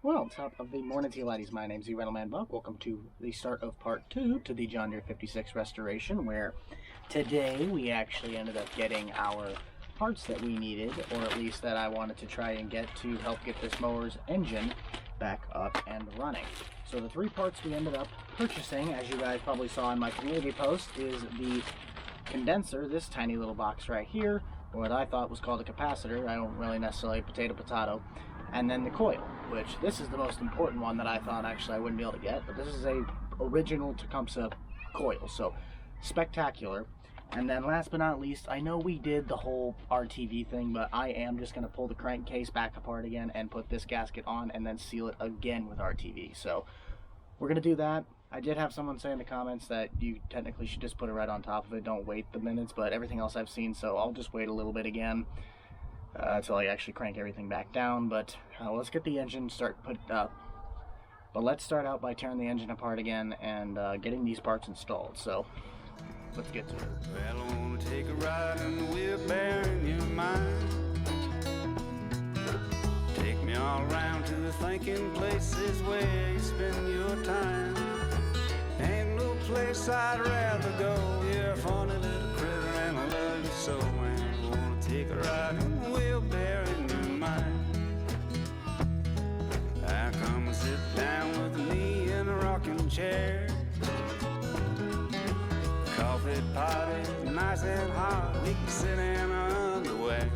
Well, top of the morning to you laddies, my name's Z-Rentalman Buck. Welcome to the start of part 2 to the John Deere 56 restoration, where today we actually ended up getting our parts that we needed, or at least that I wanted to try and get to help get this mower's engine back up and running. So the 3 parts we ended up purchasing, as you guys probably saw in my community post, is the condenser, this tiny little box right here, what I thought was called a capacitor. I don't really necessarily potato, and then the coil, which this is the most important one that I thought actually I wouldn't be able to get, but this is a original Tecumseh coil, so spectacular. And then last but not least, I know we did the whole RTV thing, but I am just going to pull the crankcase back apart again and put this gasket on and then seal it again with RTV. So we're going to do that. I did have someone say in the comments that you technically should just put it right on top of it, don't wait the minutes, but everything else I've seen, so I'll just wait a little bit again until I actually crank everything back down. But let's get the engine put up. But let's start out by tearing the engine apart again and getting these parts installed. So let's get to it. Well, I wanna take a ride in the wheelbarrow in your mind. Take me all around to the thinking places where you spend your time. Ain't no place I'd rather go. You're a funny little critter and I love you so. And I wanna take a ride in the wheelbarrow in your mind. I come and sit down with me in a rocking chair. Coffee pot is nice and hot. We can sit in our underwear.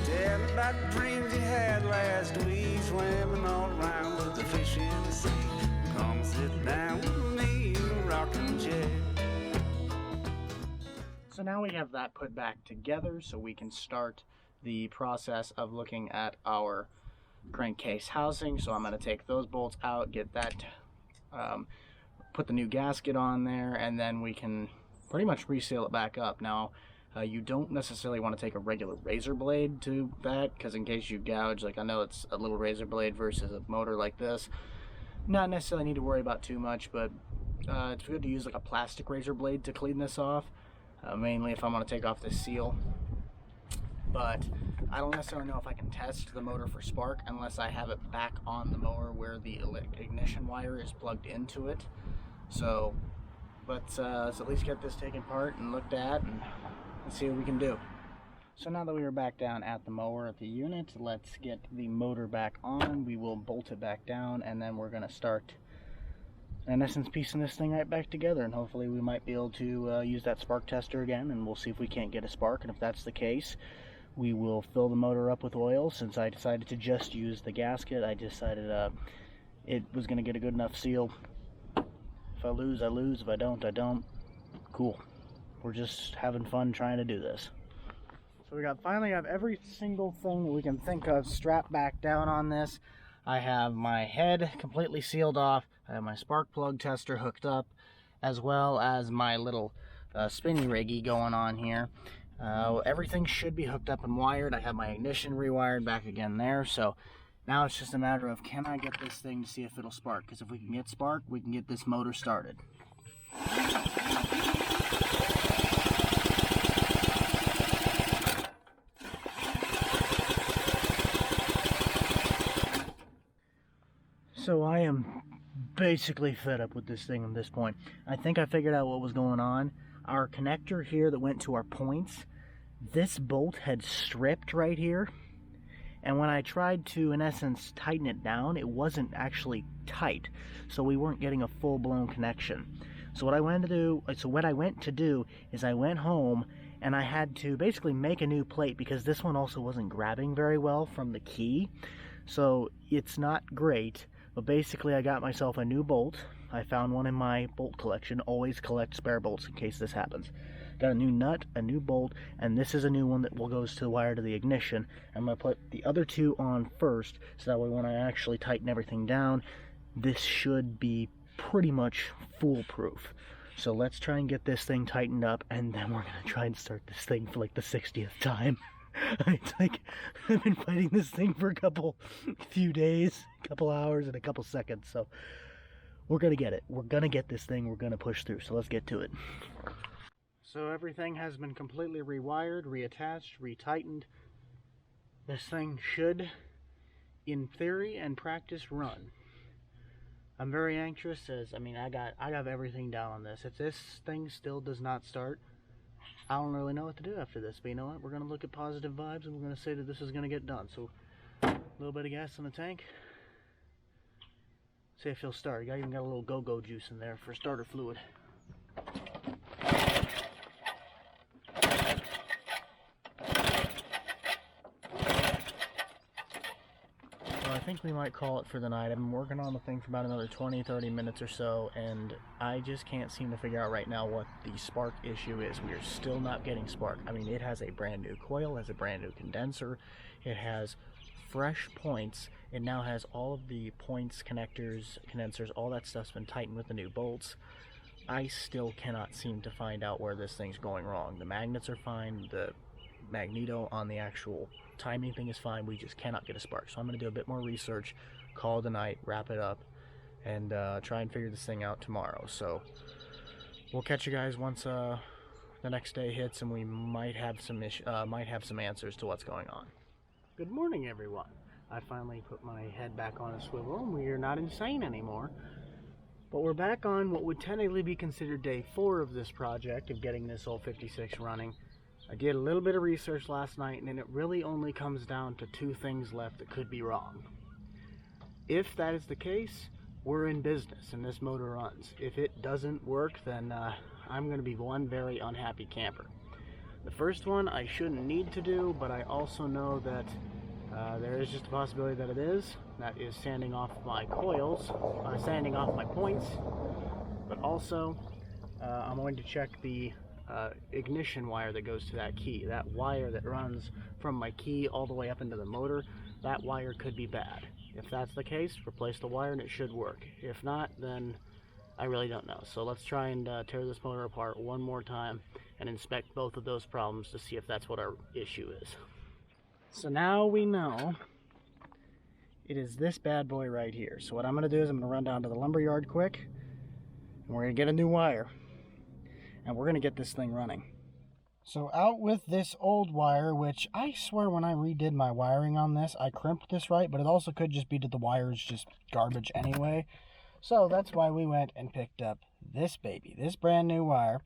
Tell me about the dreams you had last week, swimming all around with the fish in the sea. Come and sit down with me in a rocking chair. So now we have that put back together, so we can start the process of looking at our crankcase housing. So I'm going to take those bolts out, get that put the new gasket on there, and then we can pretty much reseal it back up. Now you don't necessarily want to take a regular razor blade to that, because in case you gouge, like I know it's a little razor blade versus a motor like this, not necessarily need to worry about too much, but it's good to use like a plastic razor blade to clean this off, mainly if I want to take off this seal. But I don't necessarily know if I can test the motor for spark unless I have it back on the mower where the ignition wire is plugged into it. So let's at least get this taken apart and looked at and see what we can do. So now that we are back down at the mower at the unit, let's get the motor back on. We will bolt it back down, and then we're going to start, in essence, piecing this thing right back together, and hopefully we might be able to use that spark tester again, and we'll see if we can't get a spark. And if that's the case, we will fill the motor up with oil. Since I decided to just use the gasket, I decided it was going to get a good enough seal. If I lose, I lose. If I don't, I don't. Cool. We're just having fun trying to do this. So we finally have every single thing that we can think of strapped back down on this. I have my head completely sealed off. I have my spark plug tester hooked up, as well as my little spinny riggy going on here. Everything should be hooked up and wired. I have my ignition rewired back again there. So now it's just a matter of, can I get this thing to see if it'll spark? Because if we can get spark, we can get this motor started. So I am basically fed up with this thing at this point. I think I figured out what was going on. Our connector here that went to our points, this bolt had stripped right here. And when I tried to, in essence, tighten it down, it wasn't actually tight. So we weren't getting a full-blown connection. So what I went to do is I went home and I had to basically make a new plate, because this one also wasn't grabbing very well from the key. So it's not great, but basically I got myself a new bolt. I found one in my bolt collection. Always collect spare bolts in case this happens. Got a new nut, a new bolt, and this is a new one that goes to the wire to the ignition. I'm going to put the other two on first, so that way when I actually tighten everything down, this should be pretty much foolproof. So let's try and get this thing tightened up, and then we're going to try and start this thing for like the 60th time. It's like I've been fighting this thing for a few days, a couple hours, and a couple seconds. So we're gonna get it. We're gonna get this thing. We're gonna push through. So let's get to it. So everything has been completely rewired, reattached, retightened. This thing should, in theory and practice, run. I'm very anxious as, I mean, I got everything down on this. If this thing still does not start, I don't really know what to do after this. But you know what? We're going to look at positive vibes and we're going to say that this is going to get done. So, a little bit of gas in the tank. See if he'll start. I even got a little go-go juice in there for starter fluid. I think we might call it for the night. I've been working on the thing for about another 20-30 minutes or so, and I just can't seem to figure out right now what the spark issue is. We are still not getting spark. I mean, it has a brand new coil, has a brand new condenser, it has fresh points, it now has all of the points, connectors, condensers, all that stuff's been tightened with the new bolts. I still cannot seem to find out where this thing's going wrong. The magnets are fine, the magneto on the actual timing thing is fine, we just cannot get a spark. So I'm going to do a bit more research, call it a night, wrap it up, and try and figure this thing out tomorrow. So we'll catch you guys once the next day hits, and we might have some answers to what's going on. Good morning, everyone. I finally put my head back on a swivel, and we are not insane anymore. But we're back on what would technically be considered day 4 of this project, of getting this old 56 running. I did a little bit of research last night, and it really only comes down to 2 things left that could be wrong. If that is the case, we're in business and this motor runs. If it doesn't work, then I'm going to be one very unhappy camper. The first one I shouldn't need to do, but I also know that there is just a possibility that it is. That is sanding off my coils, sanding off my points, but also I'm going to check the ignition wire that goes to that key. That wire that runs from my key all the way up into the motor, that wire could be bad. If that's the case, replace the wire and it should work. If not, then I really don't know. So let's try and tear this motor apart one more time and inspect both of those problems to see if that's what our issue is. So now we know it is this bad boy right here. So what I'm going to do is I'm going to run down to the lumber yard quick, and we're going to get a new wire. And we're going to get this thing running. So out with this old wire, which I swear when I redid my wiring on this, I crimped this right, but it also could just be that the wire is just garbage anyway. So that's why we went and picked up this baby, this brand new wire.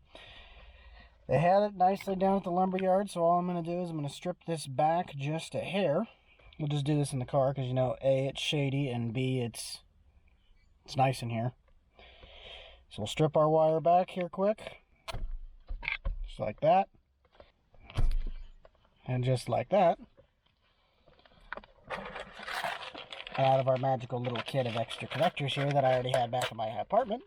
They had it nicely down at the lumber yard, so all I'm going to do is I'm going to strip this back just a hair. We'll just do this in the car because, you know, A, it's shady, and B, it's nice in here. So we'll strip our wire back here quick. Just like that. And just like that. Out of our magical little kit of extra connectors here that I already had back in my apartment,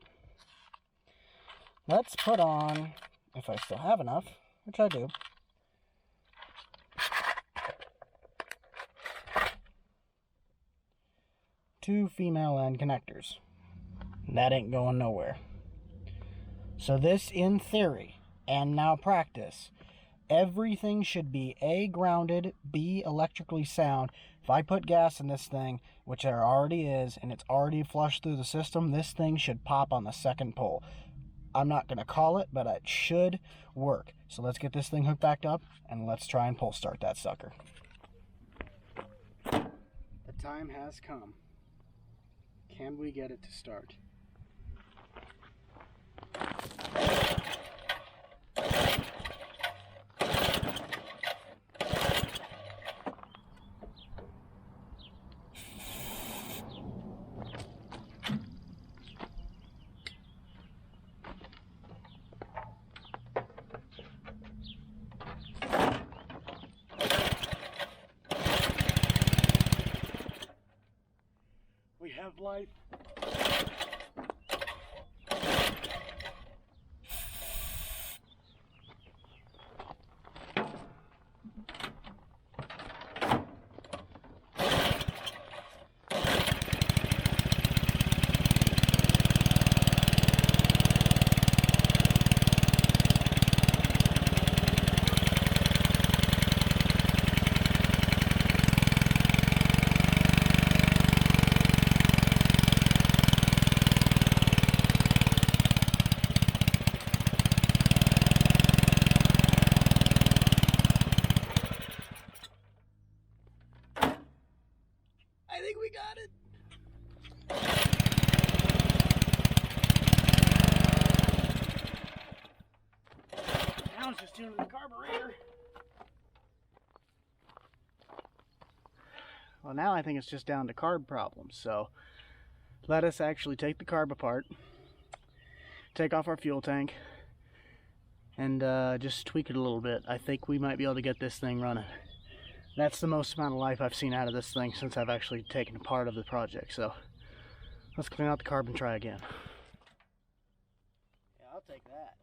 let's put on, if I still have enough, which I do, two female end connectors. That ain't going nowhere. So this, in theory, and now practice, everything should be A, grounded, B, electrically sound. If I put gas in this thing, which there already is, and it's already flushed through the system, this thing should pop on the second pull. I'm not going to call it, but it should work. So let's get this thing hooked back up, and let's try and pull start that sucker. The time has come. Can we get it to start? We have life. tuning the carburetor. Well, now I think it's just down to carb problems. So let us actually take the carb apart, take off our fuel tank, and just tweak it a little bit. I think we might be able to get this thing running. That's the most amount of life I've seen out of this thing since I've actually taken part of the project. So let's clean out the carb and try again. Yeah, I'll take that.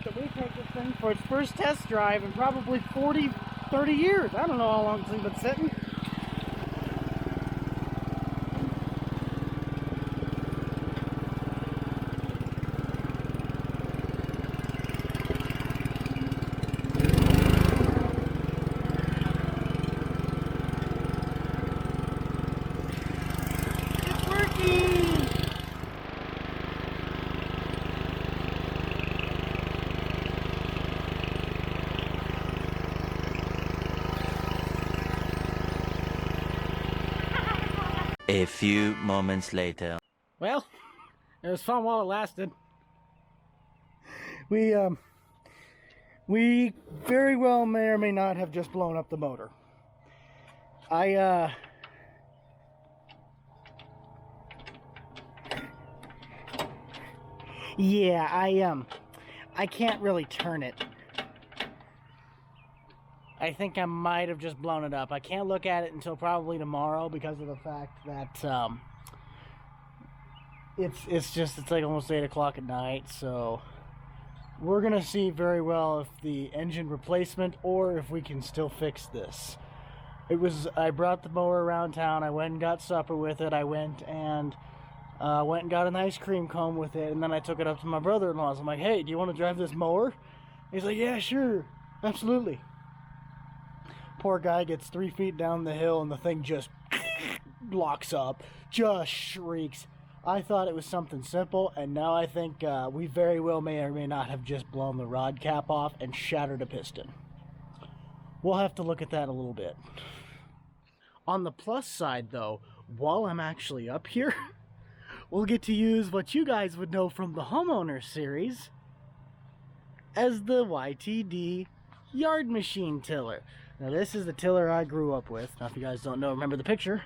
That we take this thing for its first test drive in probably 40, 30 years. I don't know how long it's been sitting. It's working! A few moments later. Well, it was fun while it lasted. We very well may or may not have just blown up the motor. Yeah, I can't really turn it. I think I might have just blown it up. I can't look at it until probably tomorrow because of the fact that it's like almost 8 o'clock at night. So we're gonna see very well if the engine replacement or if we can still fix this. I brought the mower around town. I went and got supper with it. I went and got an ice cream cone with it, and then I took it up to my brother-in-law's. I'm like, hey, do you want to drive this mower? He's like, yeah, sure, absolutely. Poor guy gets 3 feet down the hill and the thing just locks up, just shrieks. I thought it was something simple, and now I think we very well may or may not have just blown the rod cap off and shattered a piston. We'll have to look at that a little bit. On the plus side though, while I'm actually up here, we'll get to use what you guys would know from the homeowner series as the YTD yard machine tiller. Now this is the tiller I grew up with. Now if you guys don't know, remember the picture.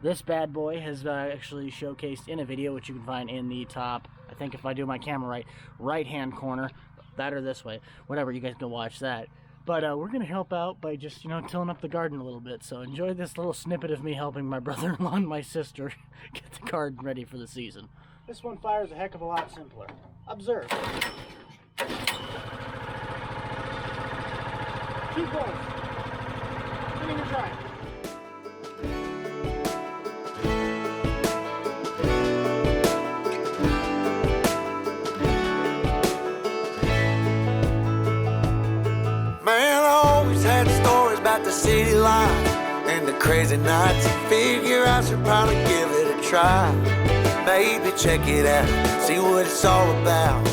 This bad boy has actually showcased in a video, which you can find in the top, I think if I do my camera right hand corner, that or this way, whatever, you guys can watch that. But we're gonna help out by just, tilling up the garden a little bit. So enjoy this little snippet of me helping my brother-in-law and my sister get the garden ready for the season. This one fires a heck of a lot simpler. Observe. Keep going. Give it a try. Man, I always had stories about the city life and the crazy nights. Figure I should probably give it a try. Maybe check it out, see what it's all about.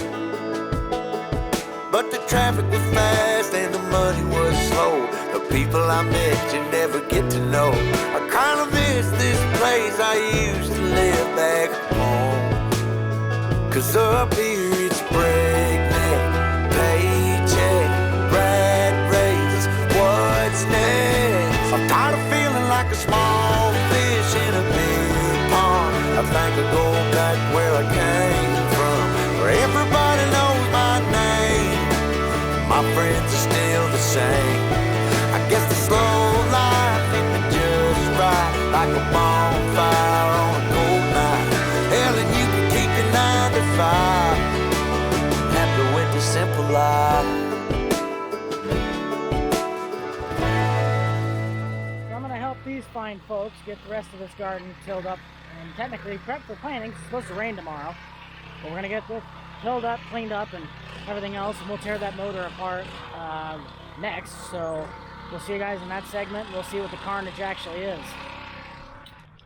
But the traffic was fast and the money was slow. The people I met you never get to know. I kinda miss this place I used to live back home. 'Cause up here it's breakneck, paycheck, rat race, what's next? I'm tired of feeling like a small fish in a big pond. I think I'll go back where I came from, where everybody knows my name. My friends are still the same. I guess the slow life hit me just right, like a bonfire on a cold night. Hell, and you can keep your 9 to 5, happy with the simple life. So I'm going to help these fine folks get the rest of this garden tilled up and technically prepped for planting. It's supposed to rain tomorrow. But we're going to get this tilled up, cleaned up, and everything else, and we'll tear that motor apart next. So we'll see you guys in that segment. We'll see what the carnage actually is.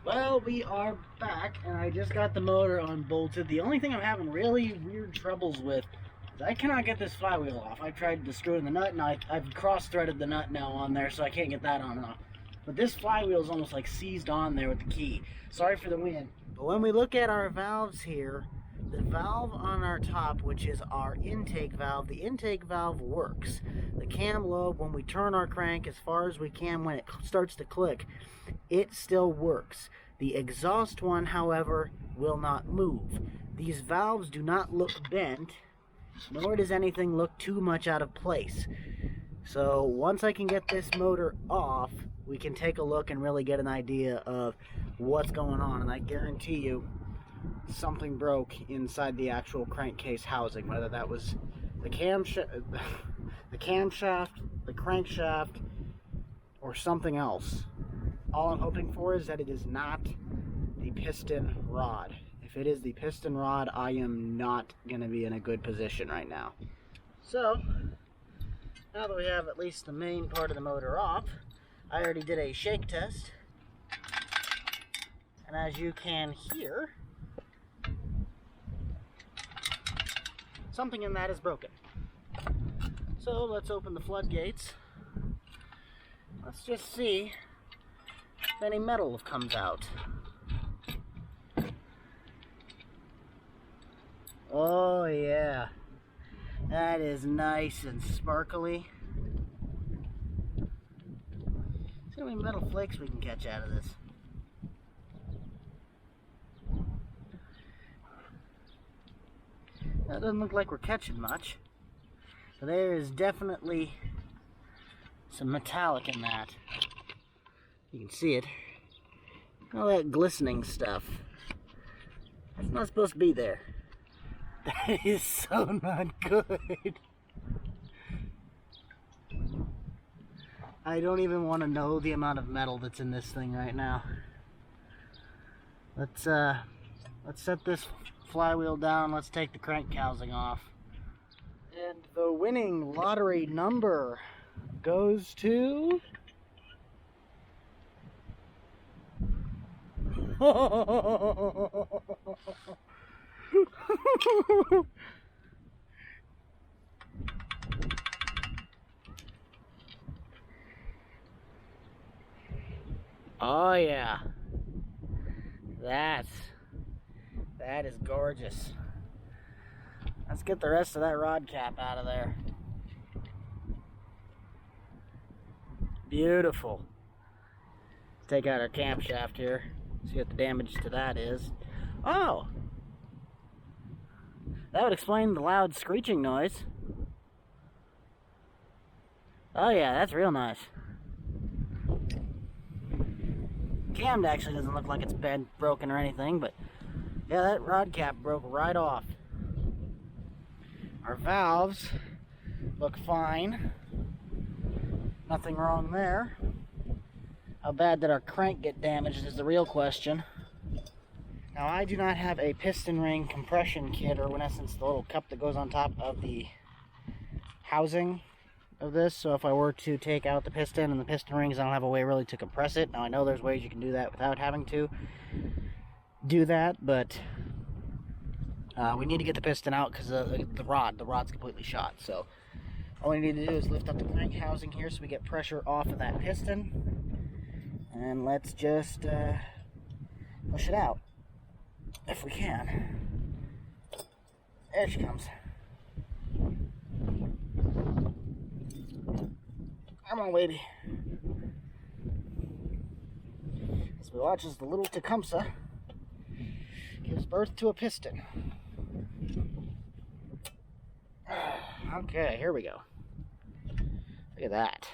Well, we are back, and I just got the motor unbolted. The only thing I'm having really weird troubles with is I cannot get this flywheel off. I tried to screw in the nut, and I've cross-threaded the nut now on there, so I can't get that on and off. But this flywheel is almost like seized on there with the key. Sorry for the wind. But when we look at our valves here, the valve on our top, which is our intake valve, the intake valve works. The cam lobe, when we turn our crank as far as we can, when it starts to click, it still works. The exhaust one, however, will not move. These valves do not look bent, nor does anything look too much out of place. So once I can get this motor off, we can take a look and really get an idea of what's going on. And I guarantee you, something broke inside the actual crankcase housing, whether that was the camshaft, the crankshaft, or something else. All I'm hoping for is that it is not the piston rod. If it is the piston rod, I am not going to be in a good position right now. So, now that we have at least the main part of the motor off, I already did a shake test. And as you can hear, something in that is broken. So let's open the floodgates. Let's just see if any metal comes out. Oh yeah, that is nice and sparkly. See how many metal flakes we can catch out of this. That doesn't look like we're catching much. So there is definitely some metallic in that. You can see it. All that glistening stuff. That's not supposed to be there. That is so not good. I don't even want to know the amount of metal that's in this thing right now. Let's set this flywheel down. Let's take the crank housing off. And the winning lottery number goes to... Oh yeah, that is gorgeous. Let's get the rest of that rod cap out of there. Beautiful. Let's take out our camshaft here. See what the damage to that is. Oh! That would explain the loud screeching noise. Oh yeah, that's real nice. Cam actually doesn't look like it's been broken or anything, but yeah, that rod cap broke right off. Our valves look fine. Nothing wrong there. How bad did our crank get damaged is the real question. Now, I do not have a piston ring compression kit, or in essence the little cup that goes on top of the housing of this, so if I were to take out the piston and the piston rings, I don't have a way really to compress it. Now I know there's ways you can do that without having to do that, but we need to get the piston out because the rod's completely shot. So all we need to do is lift up the crank housing here so we get pressure off of that piston, and let's just push it out if we can. There she comes. Come on, lady. As we watch as the little Tecumseh gives birth to a piston. Okay, here we go. Look at that.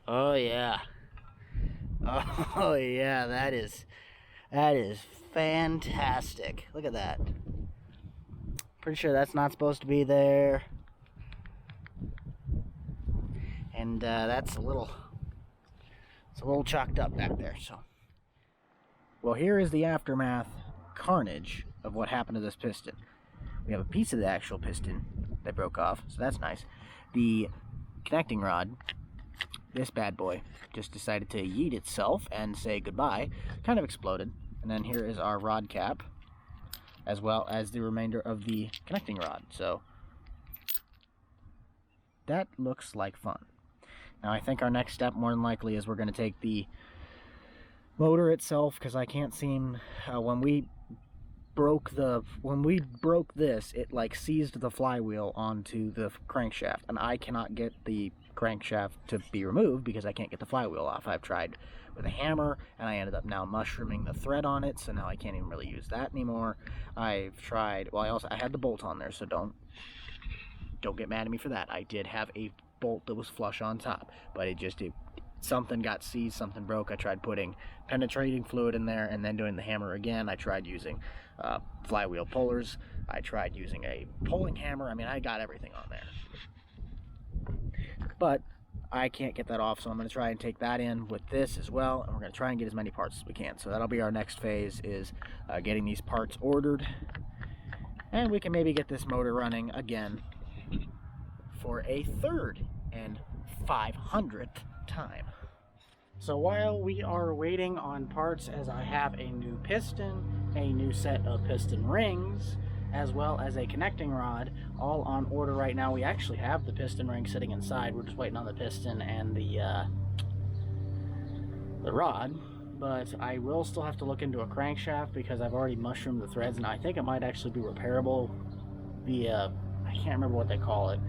Oh yeah. Oh yeah, that is fantastic. Look at that. Pretty sure that's not supposed to be there. And that's a little chalked up back there. So, well, here is the aftermath carnage of what happened to this piston. We have a piece of the actual piston that broke off, so that's nice. The connecting rod this bad boy just decided to yeet itself and say goodbye. Kind of exploded. And then here is our rod cap, as well as the remainder of the connecting rod. So that looks like fun. Now I think our next step more than likely is we're going to take the motor itself, because I can't seem, when we broke this, it like seized the flywheel onto the crankshaft, and I cannot get the crankshaft to be removed because I can't get the flywheel off. I've tried with a hammer, and I ended up now mushrooming the thread on it, so now I can't even really use that anymore. I've tried, well, I had the bolt on there, so don't get mad at me for that. I did have a bolt that was flush on top, but something got seized, something broke. I tried putting penetrating fluid in there and then doing the hammer again. I tried using flywheel pullers. I tried using a pulling hammer. I mean, I got everything on there, but I can't get that off, so I'm going to try and take that in with this as well, and we're going to try and get as many parts as we can. So that'll be our next phase, is getting these parts ordered, and we can maybe get this motor running again for a third and 500th time. So while we are waiting on parts, as I have a new piston, a new set of piston rings, as well as a connecting rod, all on order right now. We actually have the piston ring sitting inside. We're just waiting on the piston and the rod. But I will still have to look into a crankshaft because I've already mushroomed the threads, and I think it might actually be repairable via, I can't remember what they call it,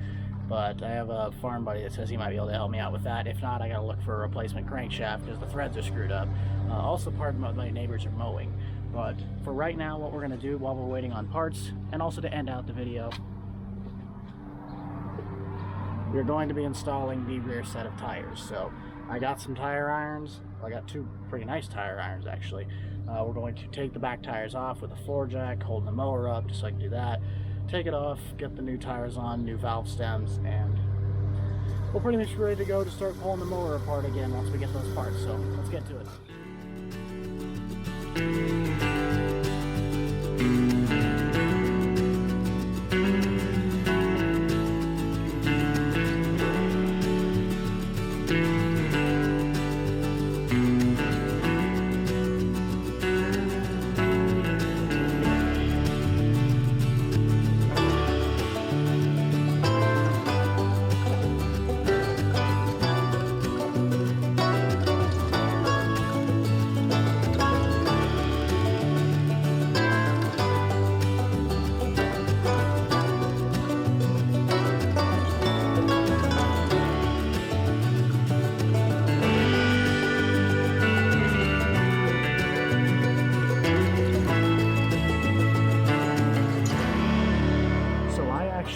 but I have a farm buddy that says he might be able to help me out with that. If not, I gotta look for a replacement crankshaft because the threads are screwed up. Also, part of my neighbors are mowing. But for right now, what we're gonna do while we're waiting on parts, and also to end out the video, we're going to be installing the rear set of tires. So I got some tire irons. I got two pretty nice tire irons actually. We're going to take the back tires off with a floor jack, holding the mower up just so I can do that. Take it off, get the new tires on, new valve stems, and we're pretty much ready to go to start pulling the mower apart again once we get those parts. So let's get to it.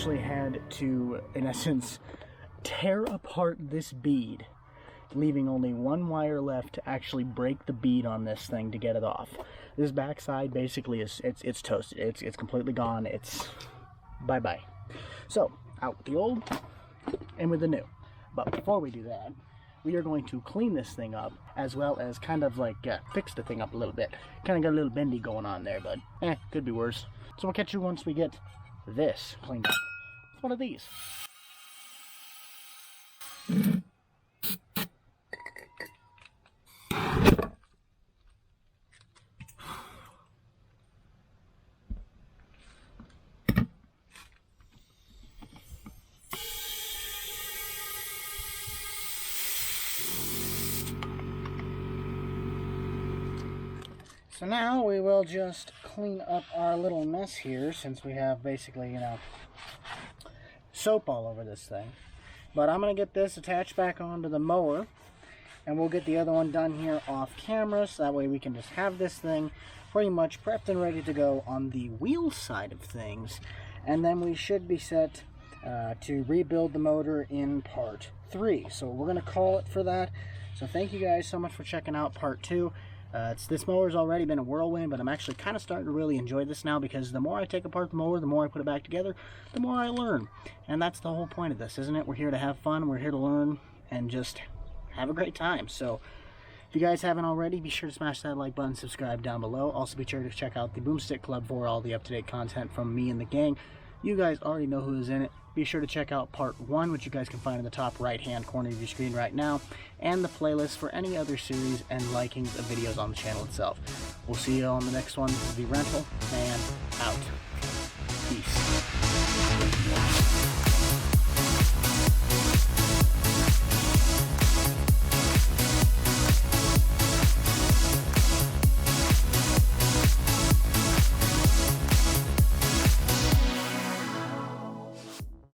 Had to, in essence, tear apart this bead, leaving only one wire left to actually break the bead on this thing to get it off. This backside basically is it's toasted. It's completely gone. It's bye-bye. So out with the old and with the new. But before we do that, we are going to clean this thing up, as well as kind of like fix the thing up a little bit. Kind of got a little bendy going on there, but could be worse. So we'll catch you once we get this cleaned up. It's one of these. So now we will just clean up our little mess here, since we have basically, soap all over this thing. But I'm going to get this attached back onto the mower, and we'll get the other one done here off camera, so that way we can just have this thing pretty much prepped and ready to go on the wheel side of things. And then we should be set to rebuild the motor in part 3. So we're going to call it for that. So thank you guys so much for checking out part 2. This mower's already been a whirlwind, but I'm actually kind of starting to really enjoy this now, because the more I take apart the mower, the more I put it back together, the more I learn. And that's the whole point of this, isn't it? We're here to have fun, we're here to learn, and just have a great time. So if you guys haven't already, be sure to smash that like button, subscribe down below. Also be sure to check out the Boomstick Club for all the up-to-date content from me and the gang. You guys already know who is in it. Be sure to check out part 1, which you guys can find in the top right hand corner of your screen right now, and the playlist for any other series and likings of videos on the channel itself. We'll see you on the next one. The Rental, and out. Peace.